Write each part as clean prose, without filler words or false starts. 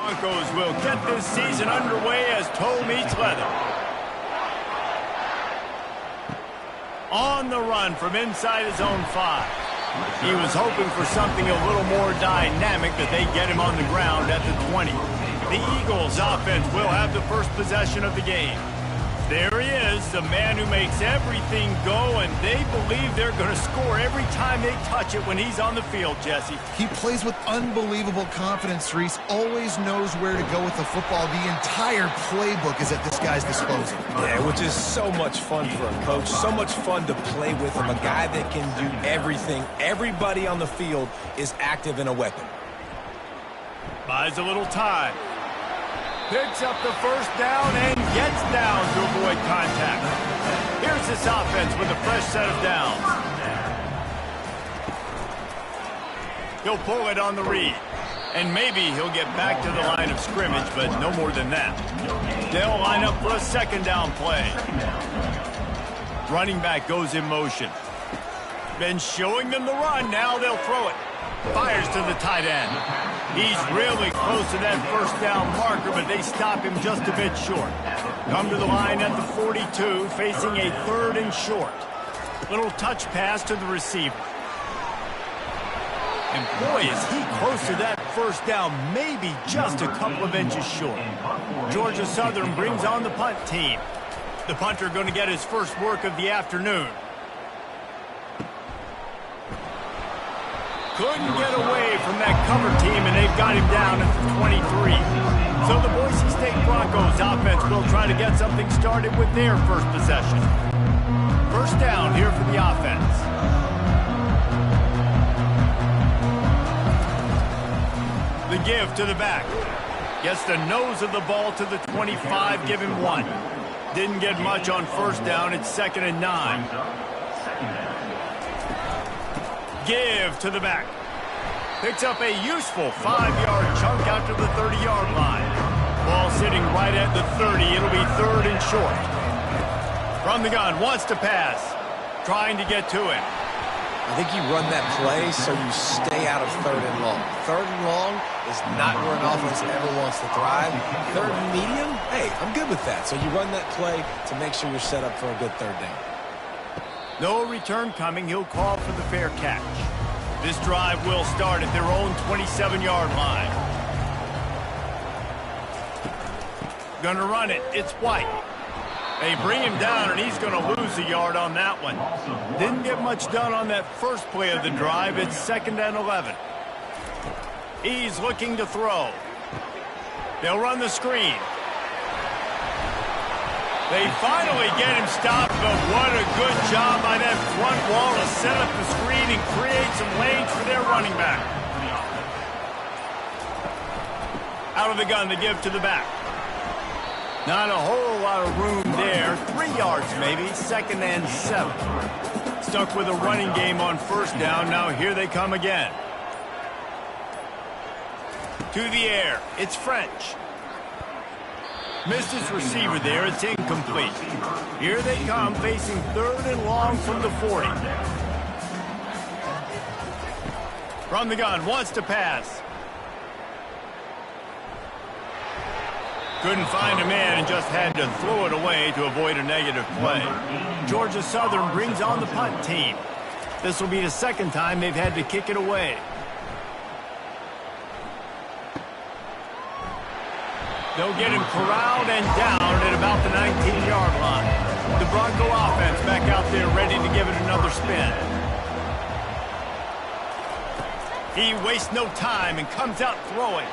Broncos will get this season underway as toe meets leather. On the run from inside his own 5. He was hoping for something a little more dynamic, that they get him on the ground at the 20. The Eagles offense will have the first possession of the game. There he is, the man who makes everything go, and they believe they're going to score every time they touch it when he's on the field, Jesse. He plays with unbelievable confidence, Reese. Always knows where to go with the football. The entire playbook is at this guy's disposal. Yeah, which is so much fun for a coach. So much fun to play with him. A guy that can do everything. Everybody on the field is active in a weapon. Buys a little time. Picks up the first down and gets down to avoid contact. Here's this offense with a fresh set of downs. He'll pull it on the read. And maybe he'll get back to the line of scrimmage, but no more than that. They'll line up for a second down play. Running back goes in motion. Been showing them the run. Now they'll throw it. Fires to the tight end. He's really close to that first down marker, but they stop him just a bit short. Come to the line at the 42, facing a 3rd and short. Little touch pass to the receiver. And boy, is he close to that first down, maybe just a couple of inches short. Georgia Southern brings on the punt team. The punter going to get his first work of the afternoon. Couldn't get away from that cover team, and they've got him down at the 23. So the Boise State Broncos offense will try to get something started with their first possession. First down here for the offense. The give to the back. Gets the nose of the ball to the 25, give him 1. Didn't get much on first down. It's 2nd and 9. Give to the back. Picks up a useful 5-yard chunk out to the 30-yard line. Ball sitting right at the 30. It'll be 3rd and short. From the gun, wants to pass. Trying to get to it. I think you run that play so you stay out of 3rd and long. 3rd and long is not where an offense ever wants to thrive. 3rd and medium, hey, I'm good with that. So you run that play to make sure you're set up for a good 3rd down. No return coming. He'll call for the fair catch. This drive will start at their own 27-yard line. Gonna run it. It's White. They bring him down, and he's going to lose a yard on that one. Didn't get much done on that first play of the drive. It's 2nd and 11. He's looking to throw. They'll run the screen. They finally get him stopped, but what a good job by that front wall to set up the screen and create some lanes for their running back. Out of the gun, the give to the back. Not a whole lot of room there. 3 yards maybe, 2nd and 7. Stuck with a running game on first down. Now here they come again. To the air. It's French. Missed his receiver there. It's incomplete. Here they come, facing 3rd and long from the 40. From the gun, wants to pass. Couldn't find a man and just had to throw it away to avoid a negative play. Georgia Southern brings on the punt team. This will be the 2nd time they've had to kick it away. They'll get him corraled and down at about the 19-yard line. The Bronco offense back out there ready to give it another spin. He wastes no time and comes out throwing.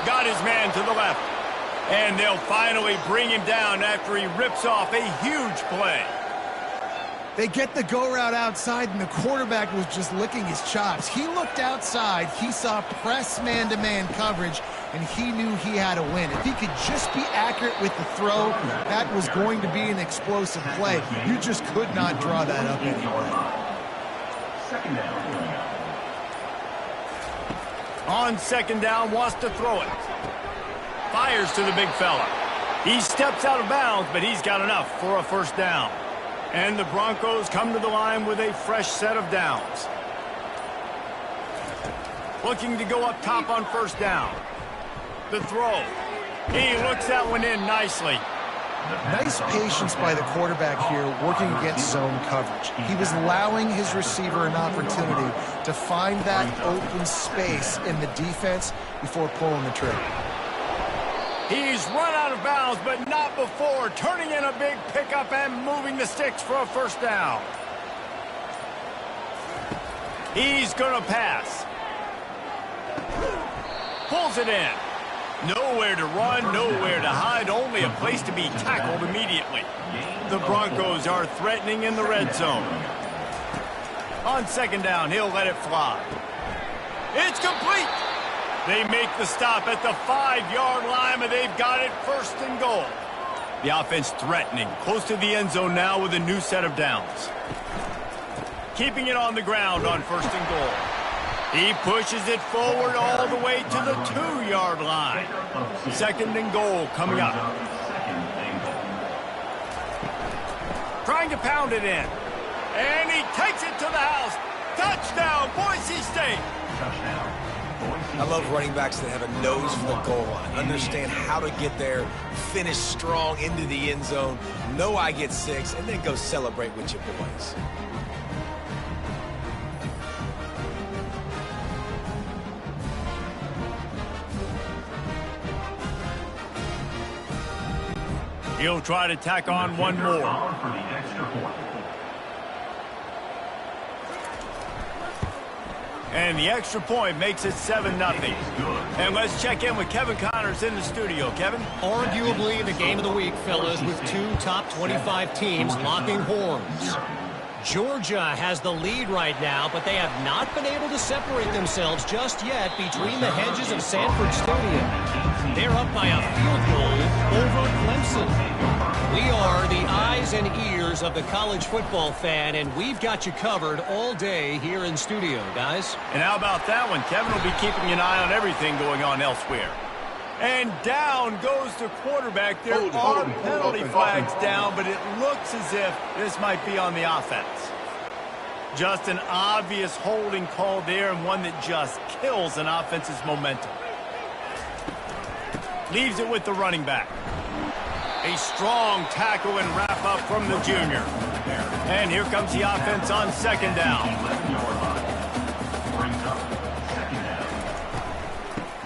Got his man to the left. And they'll finally bring him down after he rips off a huge play. They get the go route outside, and the quarterback was just licking his chops. He looked outside, he saw press man-to-man coverage, and he knew he had to win. If he could just be accurate with the throw, that was going to be an explosive play. You just could not draw that up anymore. 2nd down. On 2nd down, wants to throw it. Fires to the big fella. He steps out of bounds, but he's got enough for a first down. And the Broncos come to the line with a fresh set of downs. Looking to go up top on first down. The throw. He looks that one in nicely. Nice patience by the quarterback here working against zone coverage. He was allowing his receiver an opportunity to find that open space in the defense before pulling the trigger. He's run out of bounds, but not before turning in a big pickup and moving the sticks for a first down. He's going to pass. Pulls it in. Nowhere to run, nowhere to hide, only a place to be tackled immediately. The Broncos are threatening in the red zone. On second down, he'll let it fly. It's complete. They make the stop at the 5-yard line, but they've got it first and goal. The offense threatening, close to the end zone now with a new set of downs. Keeping it on the ground on first and goal. He pushes it forward all the way to the 2-yard line. Second and goal coming up. Trying to pound it in. And he takes it to the house. Touchdown, Boise State. I love running backs that have a nose for the goal line. Understand how to get there, finish strong into the end zone, know I get 6, and then go celebrate with your boys. He'll try to tack on one more. And the extra point makes it 7-0. And let's check in with Kevin Connors in the studio. Kevin? Arguably the game of the week, fellas, with 2 top 25 teams locking horns. Georgia has the lead right now, but they have not been able to separate themselves just yet between the hedges of Sanford Stadium. They're up by a field goal over Clemson. We are the eyes and ears of the college football fan, and we've got you covered all day here in studio, guys. And how about that one? Kevin will be keeping an eye on everything going on elsewhere. And down goes the quarterback. There are penalty flags down, but it looks as if this might be on the offense. Just an obvious holding call there, and one that just kills an offense's momentum. Leaves it with the running back. A strong tackle and wrap up from the junior. And here comes the offense on second down.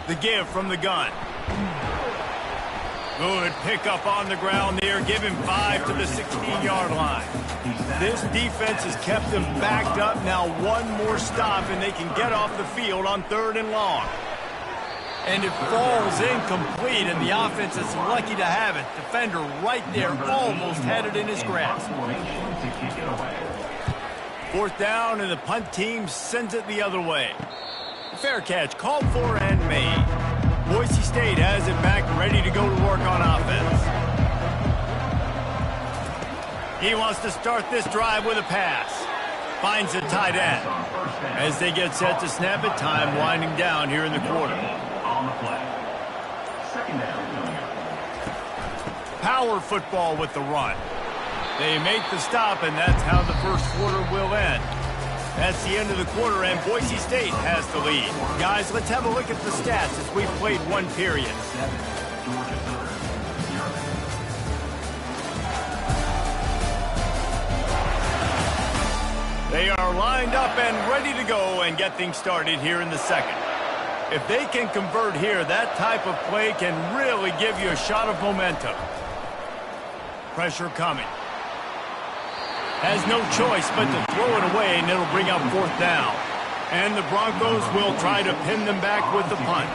The give from the gun. Good pickup on the ground there. Give him 5 to the 16-yard line. This defense has kept them backed up. Now one more stop, and they can get off the field on 3rd and long. And it falls incomplete, and the offense is lucky to have it. Defender right there, almost had it in his grasp. 4th down, and the punt team sends it the other way. Fair catch, called for and made. Boise State has it back, ready to go to work on offense. He wants to start this drive with a pass. Finds the tight end. As they get set to snap it, time winding down here in the quarter. Power football with the run. They make the stop, and that's how the first quarter will end. That's the end of the quarter, and Boise State has the lead. Guys, let's have a look at the stats as we've played one period. They are lined up and ready to go and get things started here in the second. If they can convert here, that type of play can really give you a shot of momentum. Pressure coming. Has no choice but to throw it away, and it'll bring up 4th down. And the Broncos will try to pin them back with the punt.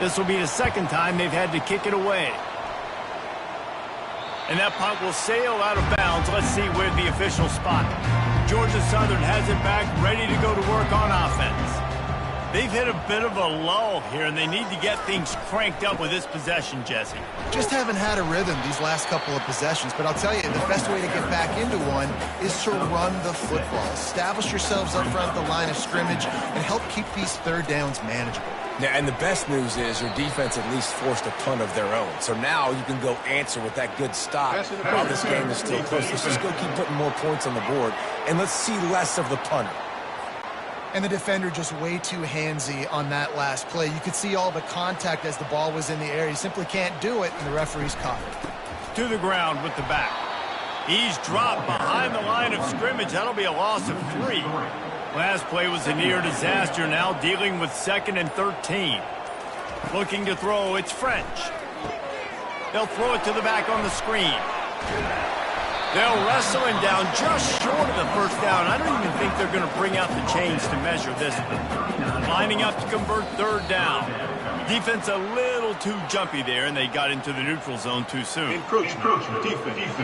This will be the second time they've had to kick it away. And that punt will sail out of bounds. Let's see where the officials spot it. Georgia Southern has it back, ready to go to work on offense. They've hit a bit of a lull here, and they need to get things cranked up with this possession, Jesse. Just haven't had a rhythm these last couple of possessions, but I'll tell you, the best way to get back into one is to run the football. Establish yourselves up front at the line of scrimmage and help keep these 3rd downs manageable. Yeah, and the best news is your defense at least forced a punt of their own. So now you can go answer with that good stop while this game is still close. Let's just go keep putting more points on the board, and let's see less of the punter. And the defender just way too handsy on that last play. You could see all the contact as the ball was in the air. He simply can't do it, and the referee's caught it. To the ground with the back. He's dropped behind the line of scrimmage. That'll be a loss of 3. Last play was a near disaster. Now dealing with 2nd and 13. Looking to throw, it's French. They'll throw it to the back on the screen. They'll wrestle him down just short of the first down. I don't even think they're going to bring out the chains to measure this one. Lining up to convert 3rd down. Defense a little too jumpy there, and they got into the neutral zone too soon. Encroachment, defense.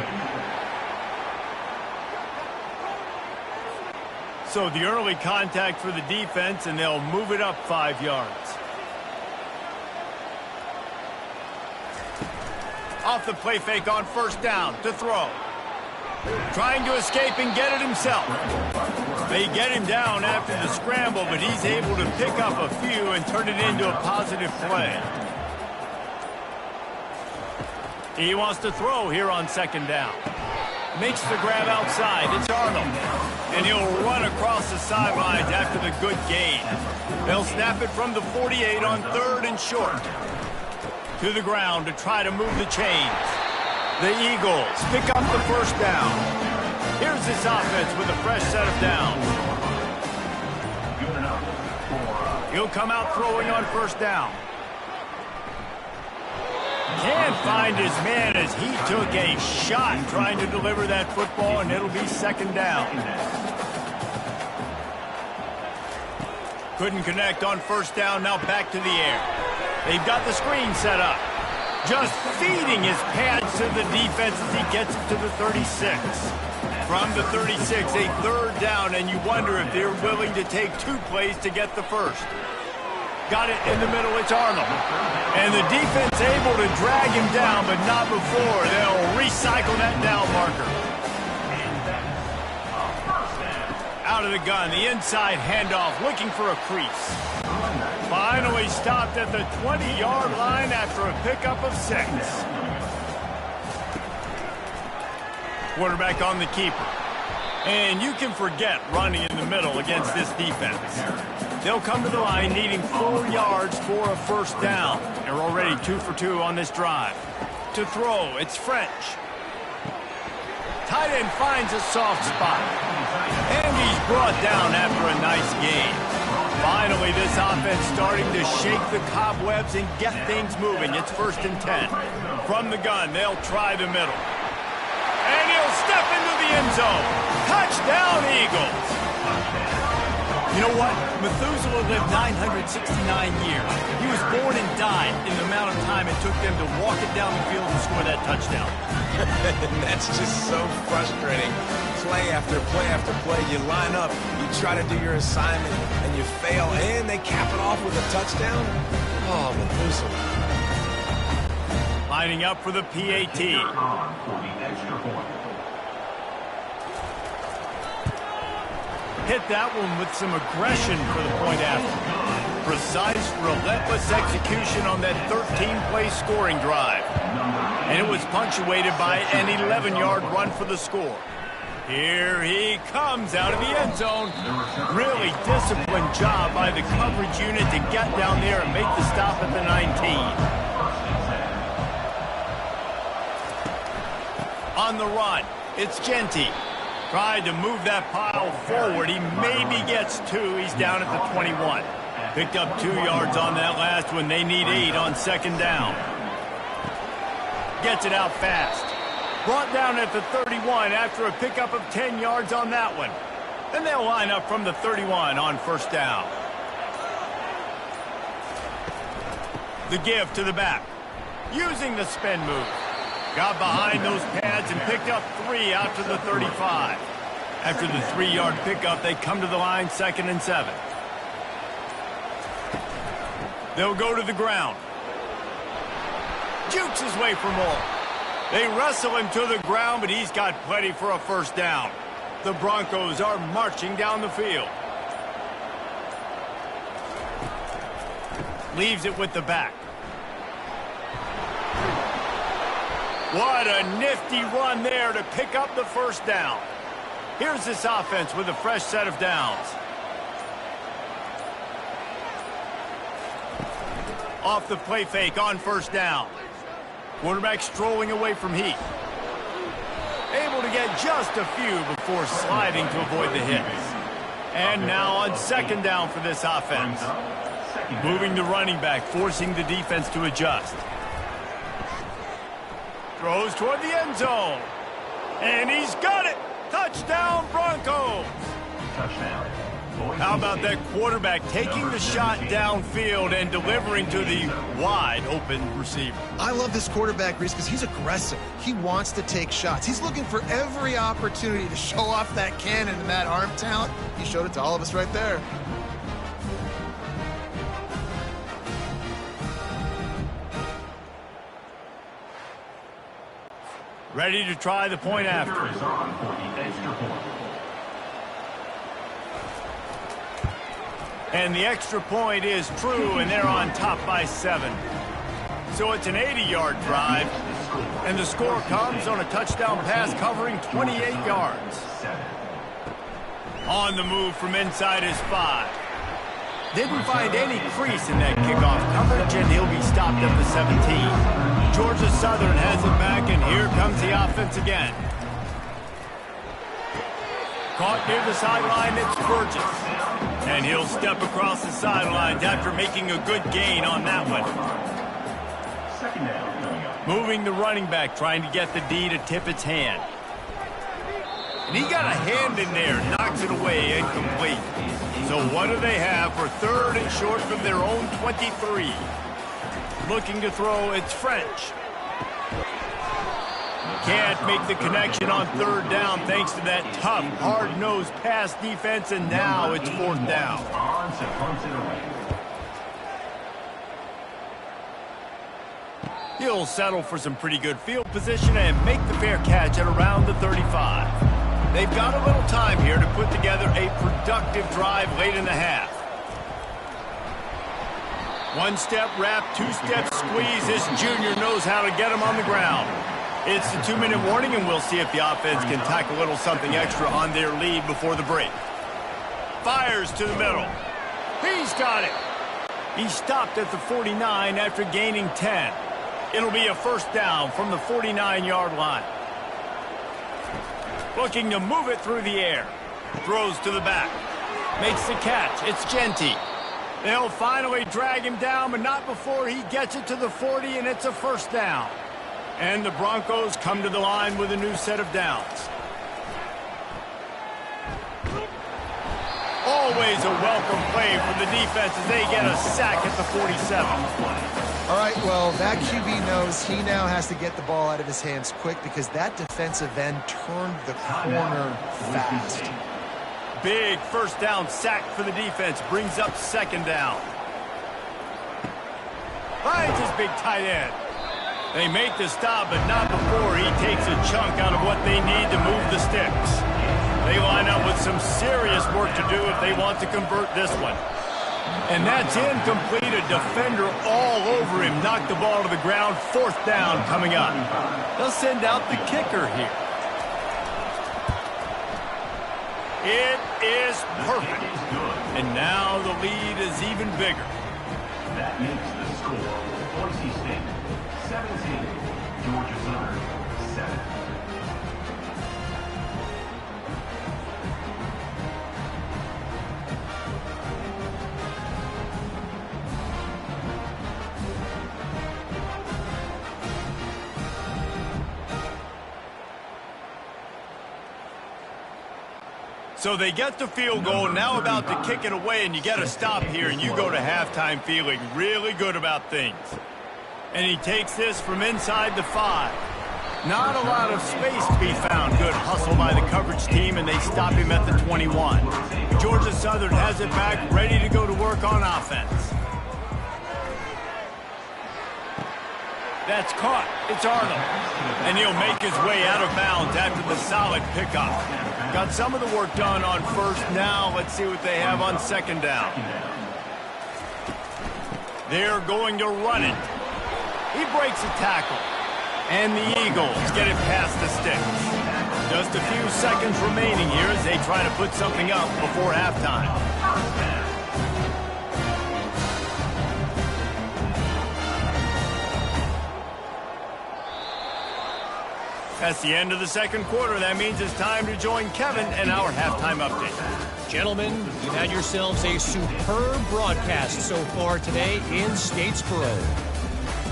So the early contact for the defense, and they'll move it up 5 yards. Off the play fake on 1st down to throw. Trying to escape and get it himself. They get him down after the scramble, but he's able to pick up a few and turn it into a positive play. He wants to throw here on 2nd down. Makes the grab outside. It's Arnold. And he'll run across the sidelines after the good gain. They'll snap it from the 48 on 3rd and short. To the ground to try to move the chains. The Eagles pick up the 1st down. Here's this offense with a fresh set of downs. He'll come out throwing on 1st down. Can't find his man as he took a shot trying to deliver that football, and it'll be 2nd down. Couldn't connect on 1st down, now back to the air. They've got the screen set up. Just feeding his pads to the defense as he gets to the 36. From the 36, a 3rd down, and you wonder if they're willing to take 2 plays to get the 1st. Got it in the middle, it's Arnold. And the defense able to drag him down, but not before. They'll recycle that down marker. Out of the gun, the inside handoff, looking for a crease. Finally stopped at the 20-yard line after a pickup of 6. Quarterback on the keeper. And you can forget running in the middle against this defense. They'll come to the line needing 4 yards for a 1st down. They're already 2 for 2 on this drive. To throw, it's French. Tight end finds a soft spot. And he's brought down after a nice gain. Finally, this offense starting to shake the cobwebs and get things moving. It's 1st and 10. From the gun, they'll try the middle. And he'll step into the end zone. Touchdown, Eagles. You know what? Methuselah lived 969 years. He was born and died in the amount of time it took them to walk it down the field and score that touchdown. That's just so frustrating. Play after play after play, you line up, you try to do your assignment, and you fail, and they cap it off with a touchdown? Oh, Methuselah. Lining up for the PAT. Hit that one with some aggression for the point after. Precise, relentless execution on that 13-play scoring drive. And it was punctuated by an 11-yard run for the score. Here he comes out of the end zone. Really disciplined job by the coverage unit to get down there and make the stop at the 19. On the run, it's Genty. Tried to move that pile forward. He maybe gets 2. He's down at the 21. Picked up 2 yards on that last one. They need 8 on 2nd down. Gets it out fast. Brought down at the 31 after a pickup of 10 yards on that one. Then they'll line up from the 31 on 1st down. The give to the back. Using the spin move. Got behind those pads and picked up 3 out to the 35. After the 3-yard pickup, they come to the line 2nd and 7. They'll go to the ground. Jukes his way for more. They wrestle him to the ground, but he's got plenty for a 1st down. The Broncos are marching down the field. Leaves it with the back. What a nifty run there to pick up the 1st down. Here's this offense with a fresh set of downs. Off the play fake on first down. Quarterback strolling away from heat. Able to get just a few before sliding to avoid the hits. And now on second down for this offense. Moving the running back, forcing the defense to adjust. Throws toward the end zone. And he's got it! Touchdown, Broncos! Touchdown. How about that quarterback taking the shot downfield and delivering to the wide-open receiver? I love this quarterback, Reese, because he's aggressive. He wants to take shots. He's looking for every opportunity to show off that cannon and that arm talent. He showed it to all of us right there. Ready to try the point after. Kicker is on for the extra point. And the extra point is true, and they're on top by 7. So it's an 80-yard drive, and the score comes on a touchdown pass covering 28 yards. On the move from inside his 5. Didn't find any crease in that kickoff coverage, and he'll be stopped at the 17. Georgia Southern has it back, and here comes the offense again. Caught near the sideline, it's Burgess. And he'll step across the sidelines after making a good gain on that one. Second down coming up. Moving the running back, trying to get the D to tip its hand. And he got a hand in there, knocks it away, incomplete. So what do they have for third and short from their own 23? Looking to throw, it's French. Can't make the connection on third down thanks to that tough, hard-nosed pass defense, and now it's fourth down. On to punt it away. He'll settle for some pretty good field position and make the fair catch at around the 35. They've got a little time here to put together a productive drive late in the half. One-step wrap, two-step squeeze. This junior knows how to get him on the ground. It's the 2-minute warning, and we'll see if the offense can tack a little something extra on their lead before the break. Fires to the middle. He's got it. He stopped at the 49 after gaining 10. It'll be a first down from the 49-yard line. Looking to move it through the air. Throws to the back. Makes the catch. It's Genty. They'll finally drag him down, but not before he gets it to the 40, and it's a first down. And the Broncos come to the line with a new set of downs. Always a welcome play for the defense as they get a sack at the 47. All right, well, that QB knows he now has to get the ball out of his hands quick because that defensive end turned the corner fast. Big first down sack for the defense. Brings up second down. Finds his big tight end. They make the stop, but not before he takes a chunk out of what they need to move the sticks. They line up with some serious work to do if they want to convert this one. And that's incomplete. A defender all over him. Knocked the ball to the ground. Fourth down coming up. They'll send out the kicker here. It is perfect. And now the lead is even bigger. That makes the score Boise State 17, Georgia Southern 7. So they get the field goal, now about to kick it away, and you get a stop here, and you go to halftime feeling really good about things. And he takes this from inside the 5. Not a lot of space to be found. Good hustle by the coverage team, and they stop him at the 21. Georgia Southern has it back, ready to go to work on offense. That's caught. It's Arnold. And he'll make his way out of bounds after the solid pickup. Got some of the work done on first. Now let's see what they have on second down. They're going to run it. He breaks a tackle. And the Eagles get it past the sticks. Just a few seconds remaining here as they try to put something up before halftime. That's the end of the second quarter. That means it's time to join Kevin and our halftime update. Gentlemen, you've had yourselves a superb broadcast so far today in Statesboro.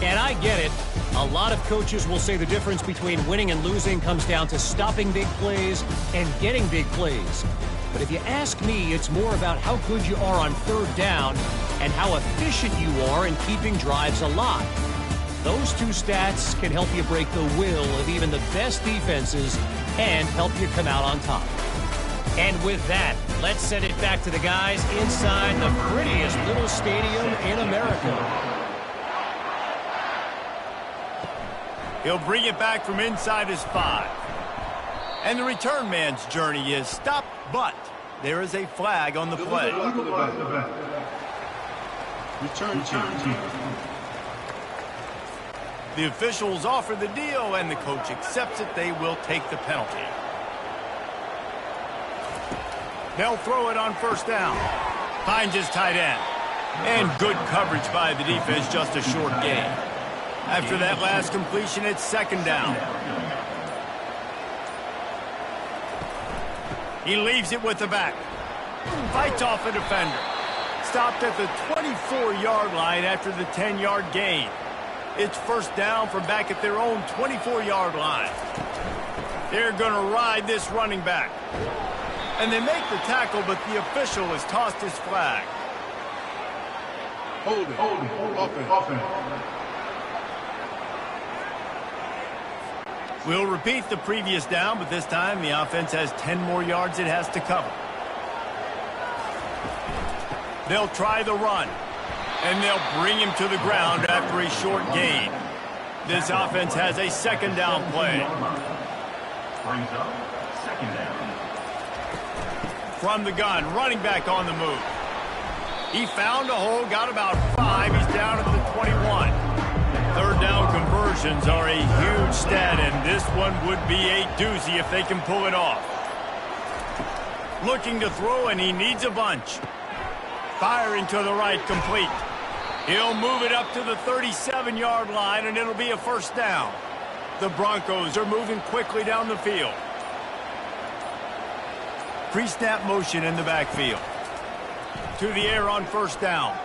And I get it. A lot of coaches will say the difference between winning and losing comes down to stopping big plays and getting big plays. But if you ask me, it's more about how good you are on third down and how efficient you are in keeping drives alive. Those two stats can help you break the will of even the best defenses and help you come out on top. And with that, let's send it back to the guys inside the prettiest little stadium in America. He'll bring it back from inside his 5. And the return man's journey is stopped, but there is a flag on the play. Return team. The officials offer the deal, and the coach accepts it. They will take the penalty. They'll throw it on first down. Finds his tight end. And good coverage by the defense, just a short gain. After that last completion, it's second down. He leaves it with the back. Fights off a defender. Stopped at the 24-yard line after the 10-yard gain. It's first down from back at their own 24-yard line. They're going to ride this running back. And they make the tackle, but the official has tossed his flag. Hold it. Offense. We'll repeat the previous down, but this time the offense has 10 more yards it has to cover. They'll try the run, and they'll bring him to the ground after a short gain. This offense has a second down play. Brings up second down. From the gun, running back on the move. He found a hole, got about 5. He's down at the 21. Third down conversions are a huge stat, and this one would be a doozy if they can pull it off. Looking to throw, and he needs a bunch. Firing to the right, complete. He'll move it up to the 37-yard line, and it'll be a first down. The Broncos are moving quickly down the field. Pre-snap motion in the backfield. To the air on first down.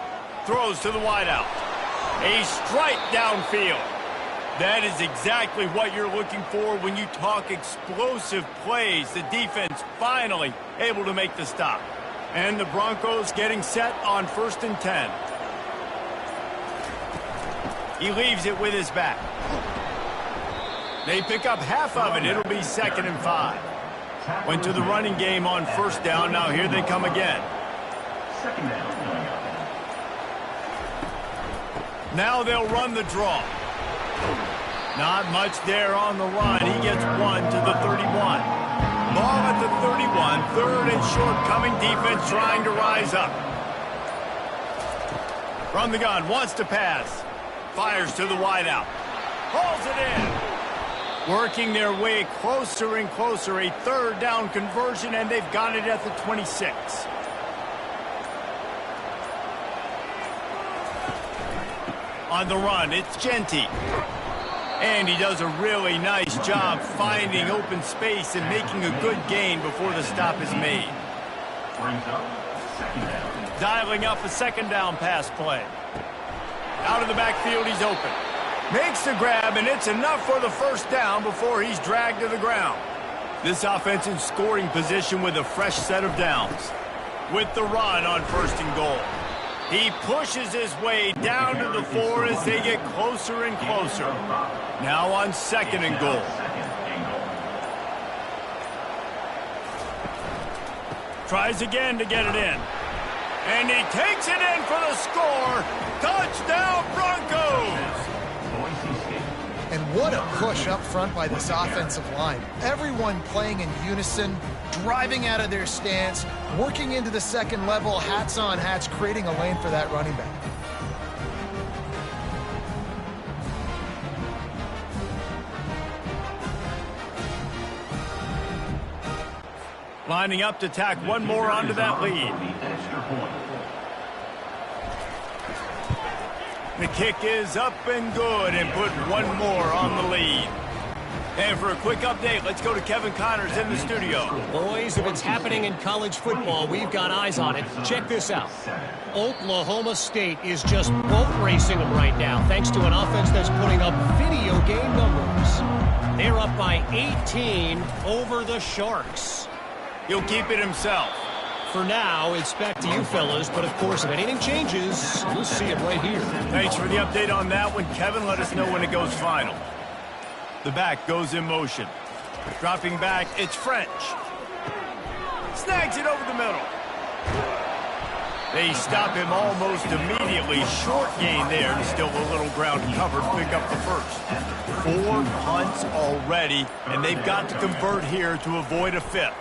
Throws to the wideout. A strike downfield. That is exactly what you're looking for when you talk explosive plays. The defense finally able to make the stop. And the Broncos getting set on 1st and 10. He leaves it with his back. They pick up half of it. It'll be 2nd and 5. Went to the running game on first down. Now here they come again. Second down. Now they'll run the draw. Not much there on the run. He gets 1 to the 31. Ball at the 31. 3rd and short, coming defense trying to rise up. From the gun, wants to pass. Fires to the wideout. Hauls it in. Working their way closer and closer. A 3rd down conversion, and they've got it at the 26. On the run, it's Genty. And he does a really nice job finding open space and making a good gain before the stop is made. Brings up second down. Dialing up a second down pass play. Out of the backfield, he's open. Makes the grab, and it's enough for the first down before he's dragged to the ground. This offense in scoring position with a fresh set of downs. With the run on 1st and goal. He pushes his way down to the 4 as they get closer and closer. Now on 2nd and goal. Tries again to get it in. And he takes it in for the score. Touchdown, Broncos! And what a push up front by this offensive line. Everyone playing in unison, driving out of their stance, working into the second level, hats on hats, creating a lane for that running back. Lining up to tack one more onto that lead. The kick is up and good, and put one more on the lead. And for a quick update, let's go to Kevin Connors in the studio. Boys, if it's happening in college football, we've got eyes on it. Check this out. Oklahoma State is just boat racing them right now, thanks to an offense that's putting up video game numbers. They're up by 18 over the Sharks. He'll keep it himself. For now, it's back to you fellas, but of course, if anything changes, you'll see it right here. Thanks for the update on that one, Kevin. Let us know when it goes final. The back goes in motion. Dropping back, it's French. Snags it over the middle. They stop him almost immediately. Short gain there, and still a little ground covered. Pick up the first. 4 punts already, and they've got to convert here to avoid a fifth.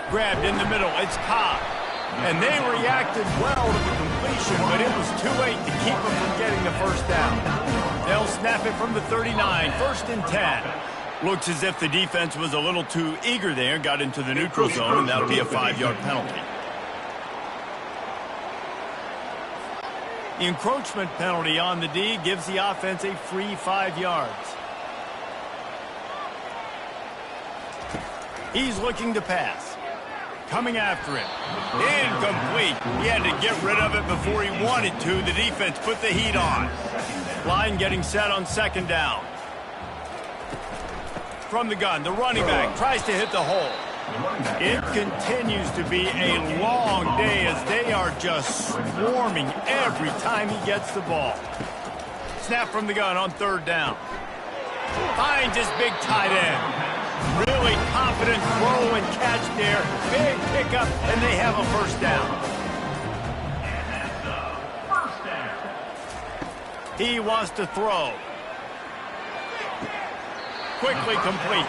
Grabbed in the middle, it's Cobb. And they reacted well to the completion, but it was too late to keep them from getting the first down. They'll snap it from the 39, 1st and 10. Looks as if the defense was a little too eager there, got into the neutral zone, and that'll be a 5-yard penalty. The encroachment penalty on the D gives the offense a free 5 yards. He's looking to pass. Coming after him. Incomplete. He had to get rid of it before he wanted to. The defense put the heat on. Line getting set on 2nd down. From the gun, the running back tries to hit the hole. It continues to be a long day as they are just swarming every time he gets the ball. Snap from the gun on 3rd down. Finds his big tight end. Really confident throw and catch there. Big pickup, and they have a 1st down. He wants to throw. Quickly complete.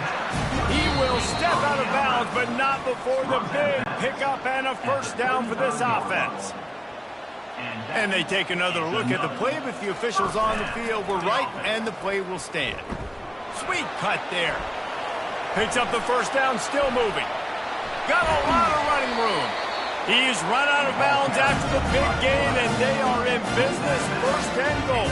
He will step out of bounds, but not before the big pickup and a 1st down for this offense. And they take another look at the play, but the officials on the field were right, and the play will stand. Sweet cut there. Picks up the 1st down, still moving. Got a lot of running room. He's run out of bounds after the big gain, and they are in business. 1st and goal.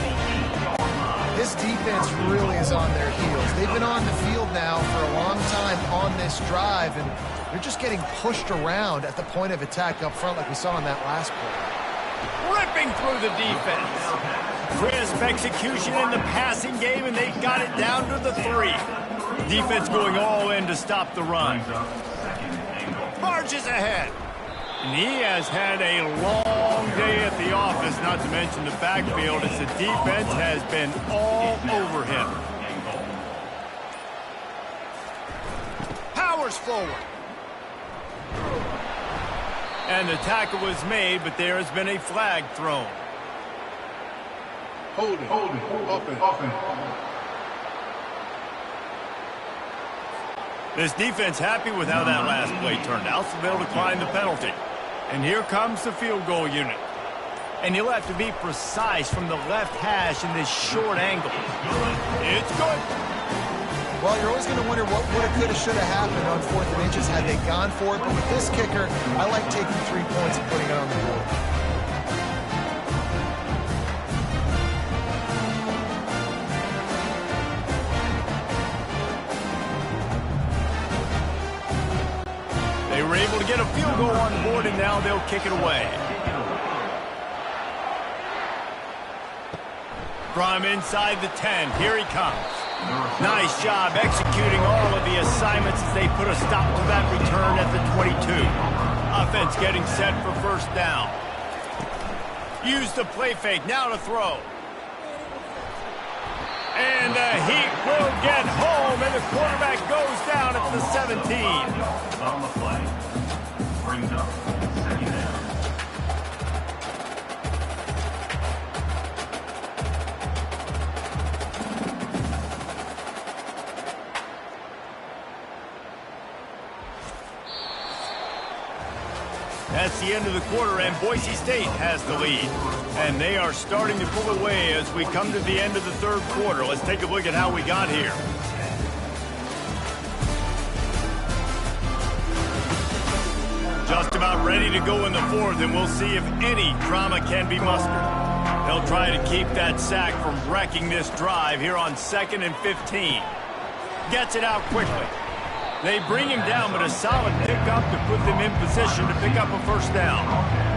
This defense really is on their heels. They've been on the field now for a long time on this drive, and they're just getting pushed around at the point of attack up front like we saw in that last play. Ripping through the defense. Crisp execution in the passing game, and they got it down to the 3. Defense going all in to stop the run. Marches ahead. And he has had a long day at the office, not to mention the backfield, as the defense has been all over him. Powers forward. And the tackle was made, but there has been a flag thrown. Holding. Offense. This defense happy with how that last play turned out, so they'll decline the penalty. And here comes the field goal unit. And he'll have to be precise from the left hash in this short angle. It's good. Well, you're always going to wonder what woulda, coulda, shoulda happened on 4th and inches had they gone for it. But with this kicker, I like taking 3 points and putting it on the board. They were able to get a field goal on the board, and now they'll kick it away. From inside the 10, here he comes. Nice job executing all of the assignments as they put a stop to that return at the 22. Offense getting set for 1st down. Use the play fake, now to throw. And the heat will get home, and the quarterback goes down at the 17. On the play. Brings up 2nd down. That's the end of the quarter, and Boise State has the lead. And they are starting to pull away as we come to the end of the 3rd quarter. Let's take a look at how we got here. Just about ready to go in the 4th, and we'll see if any drama can be mustered. They'll try to keep that sack from wrecking this drive here on 2nd and 15. Gets it out quickly. They bring him down, but a solid pickup to put them in position to pick up a first down.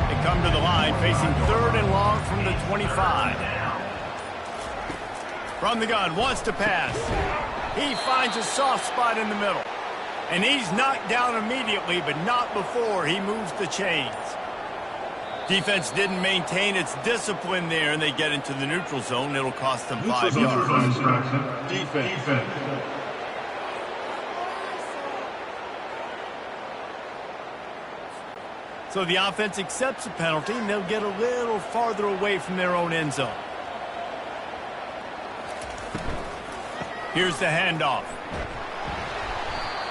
They come to the line facing 3rd and long from the 25. From the gun, wants to pass. He finds a soft spot in the middle. And he's knocked down immediately, but not before he moves the chains. Defense didn't maintain its discipline there, and they get into the neutral zone. It'll cost them 5 yards. Defense. So the offense accepts the penalty, and they'll get a little farther away from their own end zone. Here's the handoff.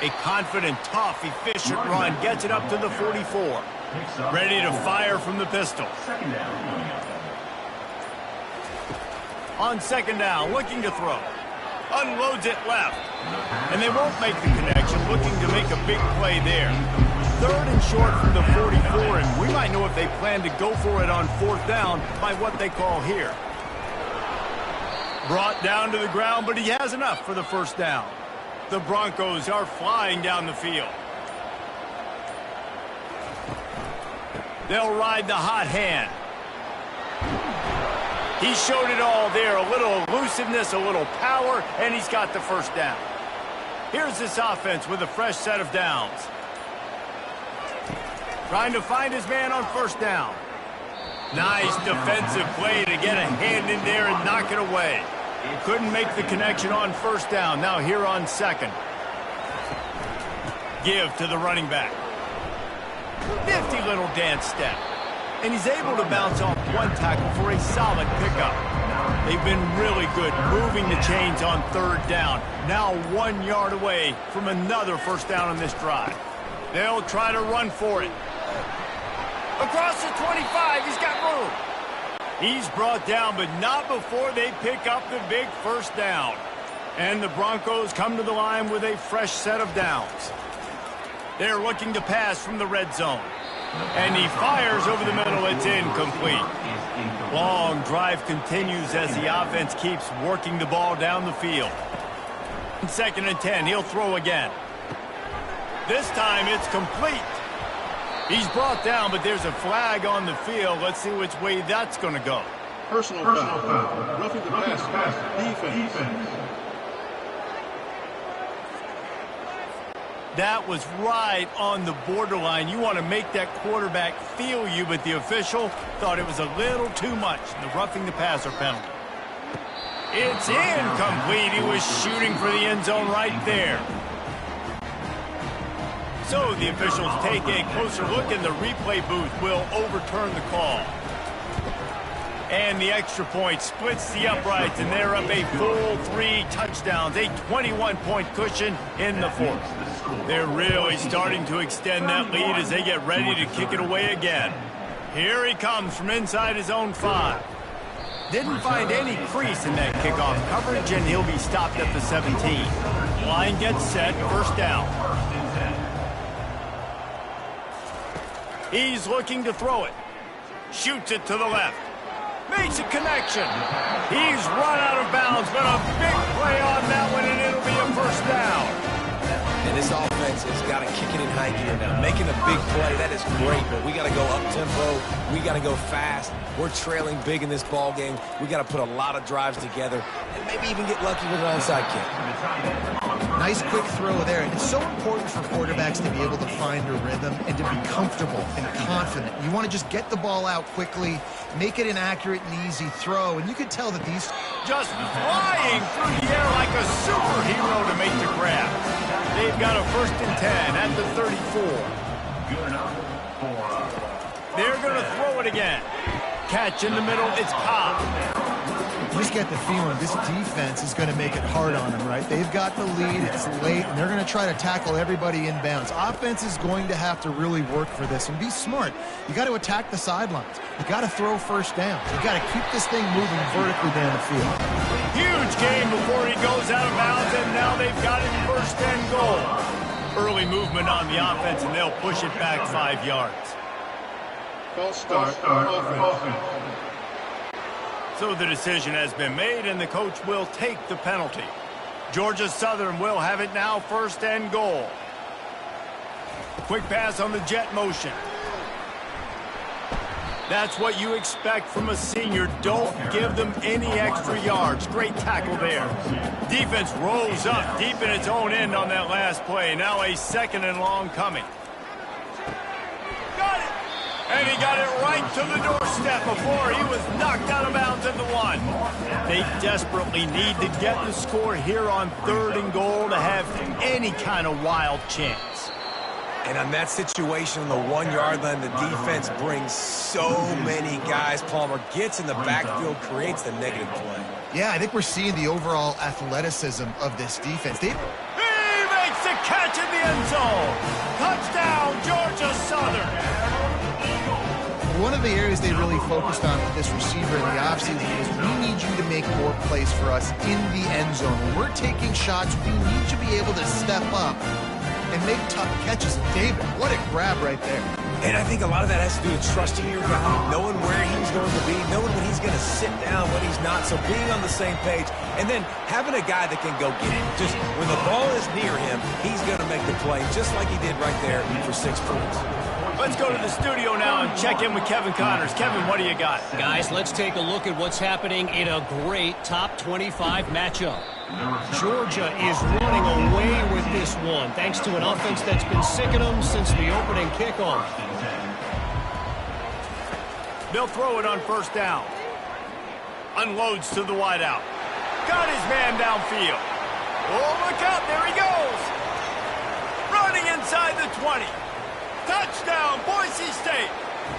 A confident, tough, efficient run gets it up to the 44. Ready to fire from the pistol. On 2nd down, looking to throw. Unloads it left. And they won't make the connection, looking to make a big play there. 3rd and short from the 44, and we might know if they plan to go for it on 4th down by what they call here. Brought down to the ground, but he has enough for the first down. The Broncos are flying down the field. They'll ride the hot hand. He showed it all there, a little elusiveness, a little power, and he's got the first down. Here's this offense with a fresh set of downs. Trying to find his man on 1st down. Nice defensive play to get a hand in there and knock it away. Couldn't make the connection on 1st down. Now here on 2nd. Give to the running back. Nifty little dance step. And he's able to bounce off one tackle for a solid pickup. They've been really good moving the chains on 3rd down. Now 1 yard away from another first down on this drive. They'll try to run for it. Across the 25, he's got room. He's brought down, but not before they pick up the big first down. And the Broncos come to the line with a fresh set of downs. They're looking to pass from the red zone. And he fires over the middle. It's incomplete. Long drive continues as the offense keeps working the ball down the field. 2nd and 10, he'll throw again. This time it's complete. He's brought down, but there's a flag on the field. Let's see which way that's going to go. Personal foul. Roughing the passer. Defense. That was right on the borderline. You want to make that quarterback feel you, but the official thought it was a little too much. The roughing the passer penalty. It's incomplete. He was shooting for the end zone right there. So the officials take a closer look, and the replay booth will overturn the call. And the extra point splits the uprights, and they're up a full 3 touchdowns, a 21-point cushion in the 4th. They're really starting to extend that lead as they get ready to kick it away again. Here he comes from inside his own 5. Didn't find any crease in that kickoff coverage, and he'll be stopped at the 17. Line gets set, first down. He's looking to throw it. Shoots it to the left. Makes a connection. He's run out of bounds, but a big play on that one, and it'll be a first down. And this offense has got to kick it in high gear now. Making a big play, that is great, but we got to go up-tempo. We got to go fast. We're trailing big in this ball game. We got to put a lot of drives together and maybe even get lucky with an onside kick. Nice quick throw there. And it's so important for quarterbacks to be able to find a rhythm and to be comfortable and confident. You want to just get the ball out quickly, make it an accurate and easy throw. And you can tell that these just flying through the air like a superhero to make the grab. They've got a 1st and 10 at the 34. Good enough for They're going to throw it again. Catch in the middle. It's Cobb. You just get the feeling this defense is going to make it hard on them, right? They've got the lead. It's late, and they're going to try to tackle everybody inbounds. Offense is going to have to really work for this and be smart. You got to attack the sidelines. You got to throw first down. You got to keep this thing moving vertically down the field. Huge game before he goes out of bounds, and now they've got him 1st and goal. Early movement on the offense, and they'll push it back 5 yards. False start. Offense. So the decision has been made, and the coach will take the penalty. Georgia Southern will have it now, 1st and goal. Quick pass on the jet motion. That's what you expect from a senior. Don't give them any extra yards. Great tackle there. Defense rolls up deep in its own end on that last play. Now a 2nd and long coming. Got it! And he got it right to the doorstep before he was knocked out of bounds at the 1. They desperately need to get the score here on 3rd and goal to have any kind of wild chance. And on that situation on the 1-yard line, the defense brings so many guys. Palmer gets in the backfield, creates the negative play. Yeah, I think we're seeing the overall athleticism of this defense. He makes the catch in the end zone. Touchdown, Georgia Southern. One of the areas they really focused on with this receiver in the offseason is we need you to make more plays for us in the end zone. When we're taking shots, we need you to be able to step up and make tough catches. David, what a grab right there. And I think a lot of that has to do with trusting your guy, knowing where he's going to be, knowing when he's going to sit down, when he's not. So being on the same page, and then having a guy that can go get it. Just when the ball is near him, he's going to make the play, just like he did right there for 6 points. Let's go to the studio now and check in with Kevin Connors. Kevin, what do you got? Guys, let's take a look at what's happening in a great top 25 matchup. Georgia is running away with this one, thanks to an offense that's been sicking them since the opening kickoff. They'll throw it on 1st down. Unloads to the wideout. Got his man downfield. Oh, look out, there he goes. Running inside the 20. Touchdown, Boise State.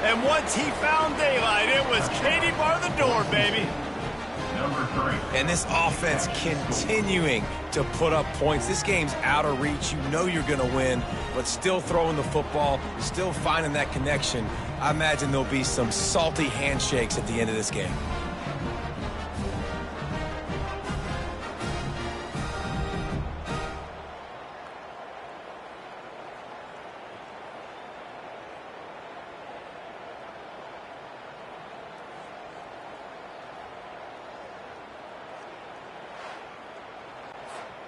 And once he found daylight, it was Katie bar the door, baby. And this offense continuing to put up points. This game's out of reach. You know you're going to win, but still throwing the football, still finding that connection. I imagine there'll be some salty handshakes at the end of this game.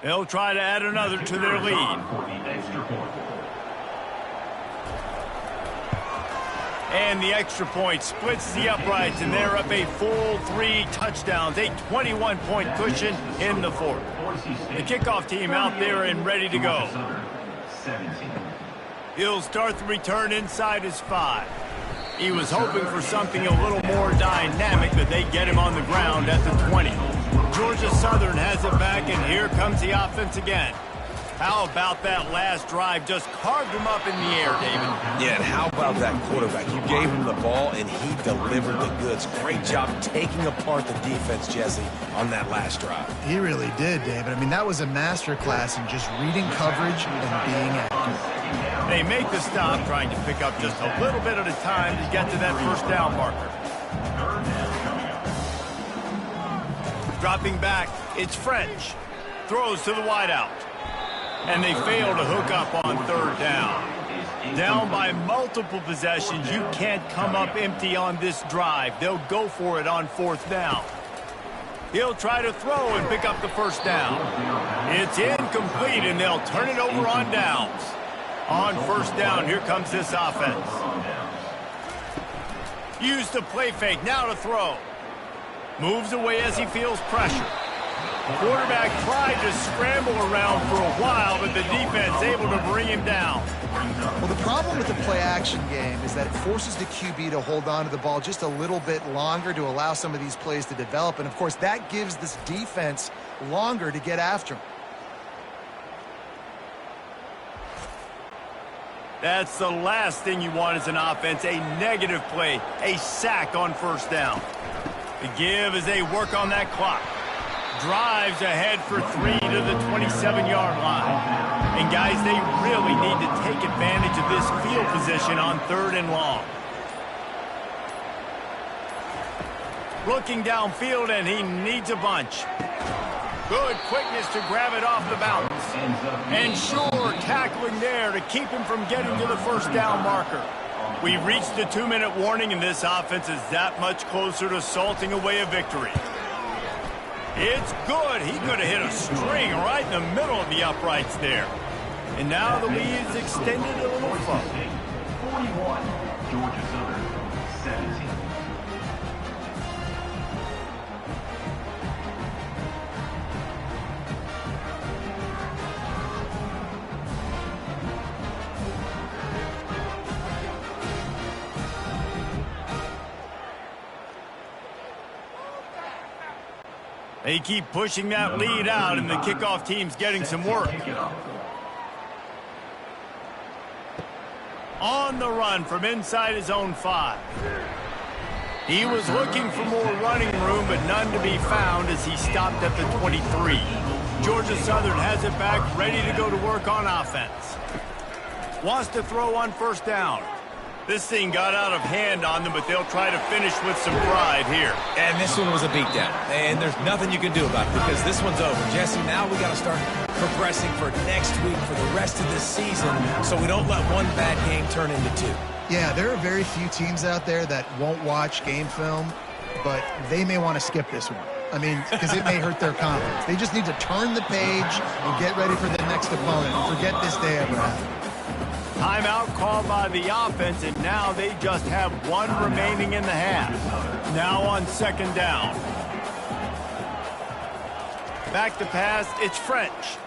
They'll try to add another to their lead. And the extra point splits the uprights, and they're up a full 3 touchdowns, a 21-point cushion in the 4th. The kickoff team out there and ready to go. He'll start the return inside his 5. He was hoping for something a little more dynamic, but they get him on the ground at the 20. Georgia Southern has it back, and here comes the offense again. How about that last drive? Just carved him up in the air, David. Yeah, and how about that quarterback? You gave him the ball, and he delivered the goods. Great job taking apart the defense, Jesse, on that last drive. He really did, David. I mean, that was a masterclass in just reading coverage and being accurate. They make the stop, trying to pick up just a little bit at a time to get to that 1st down marker. Dropping back, it's French. Throws to the wideout. And they fail to hook up on 3rd down. Down by multiple possessions, you can't come up empty on this drive. They'll go for it on 4th down. He'll try to throw and pick up the 1st down. It's incomplete, and they'll turn it over on downs. On 1st down, here comes this offense. Use the play fake, now to throw. Moves away as he feels pressure. Quarterback tried to scramble around for a while, but the defense able to bring him down. Well, the problem with the play-action game is that it forces the QB to hold on to the ball just a little bit longer to allow some of these plays to develop. And, of course, that gives this defense longer to get after him. That's the last thing you want as an offense, a negative play, a sack on 1st down. The give as they work on that clock. Drives ahead for 3 to the 27-yard line. And, guys, they really need to take advantage of this field position on 3rd and long. Looking downfield, and he needs a bunch. Good quickness to grab it off the bounce. And sure, tackling there to keep him from getting to the 1st down marker. We've reached the 2-minute warning, and this offense is that much closer to salting away a victory. It's good. He could have hit a string right in the middle of the uprights there. And now the lead is extended a little further. 41, Georgia Southern, 17. They keep pushing that lead out, and the kickoff team's getting some work. On the run from inside his own 5. He was looking for more running room, but none to be found as he stopped at the 23. Georgia Southern has it back, ready to go to work on offense. Wants to throw on first down. This thing got out of hand on them, but they'll try to finish with some pride here. And this one was a beatdown. And there's nothing you can do about it because this one's over. Jesse, now we got to start progressing for next week for the rest of this season so we don't let one bad game turn into 2. Yeah, there are very few teams out there that won't watch game film, but they may want to skip this one. I mean, because it may hurt their confidence. They just need to turn the page and get ready for the next opponent and forget this day ever happened. Timeout called by the offense, and now they just have 1 remaining in the half. Now on second down. Back to pass, it's French.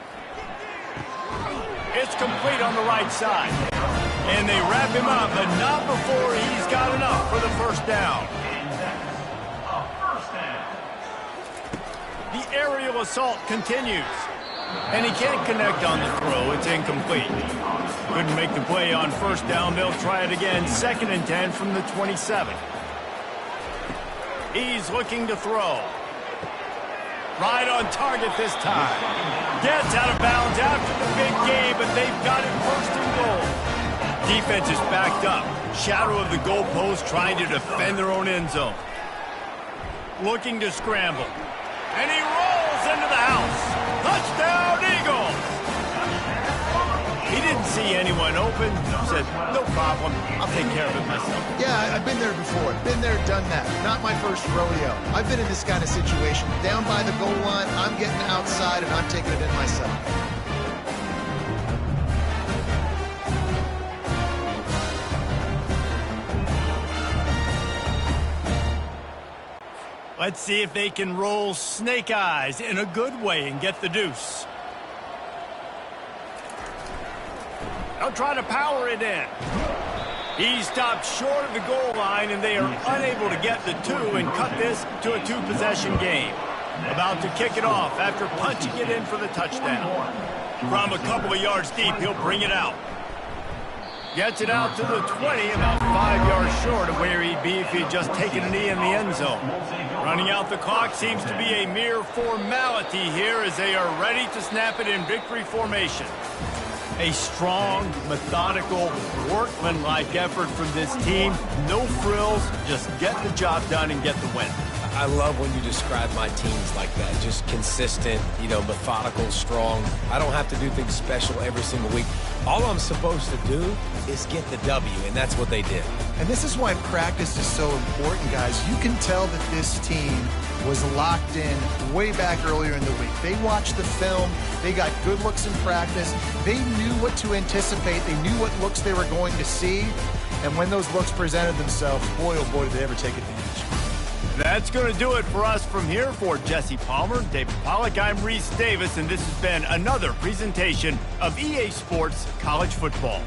It's complete on the right side. And they wrap him up, but not before he's got enough for the first down. The aerial assault continues. And he can't connect on the throw. It's incomplete. Couldn't make the play on first down. They'll try it again. 2nd and 10 from the 27. He's looking to throw. Right on target this time. Gets out of bounds after the big game, but they've got it 1st and goal. Defense is backed up. Shadow of the goalpost trying to defend their own end zone. Looking to scramble. And he rolls into the house. Touchdown, Eagles! He didn't see anyone open. Said, no problem. I'll take care of it myself. Yeah, I've been there before. Been there, done that. Not my first rodeo. I've been in this kind of situation. Down by the goal line, I'm getting outside, and I'm taking it in myself. Let's see if they can roll snake eyes in a good way and get the deuce. They'll try to power it in. He stopped short of the goal line, and they are unable to get the 2 and cut this to a 2-possession game. About to kick it off after punching it in for the touchdown. From a couple of yards deep, he'll bring it out. Gets it out to the 20, about 5 yards short of where he'd be if he'd just taken a knee in the end zone. Running out the clock seems to be a mere formality here as they are ready to snap it in victory formation. A strong, methodical, workmanlike effort from this team. No frills, just get the job done and get the win. I love when you describe my teams like that. Just consistent, methodical, strong. I don't have to do things special every single week. All I'm supposed to do is get the W, and that's what they did. And this is why practice is so important, guys. You can tell that this team was locked in way back earlier in the week. They watched the film. They got good looks in practice. They knew what to anticipate. They knew what looks they were going to see. And when those looks presented themselves, boy, oh boy, did they ever take advantage. That's going to do it for us from here. For Jesse Palmer, David Pollack, I'm Reese Davis, and this has been another presentation of EA Sports College Football.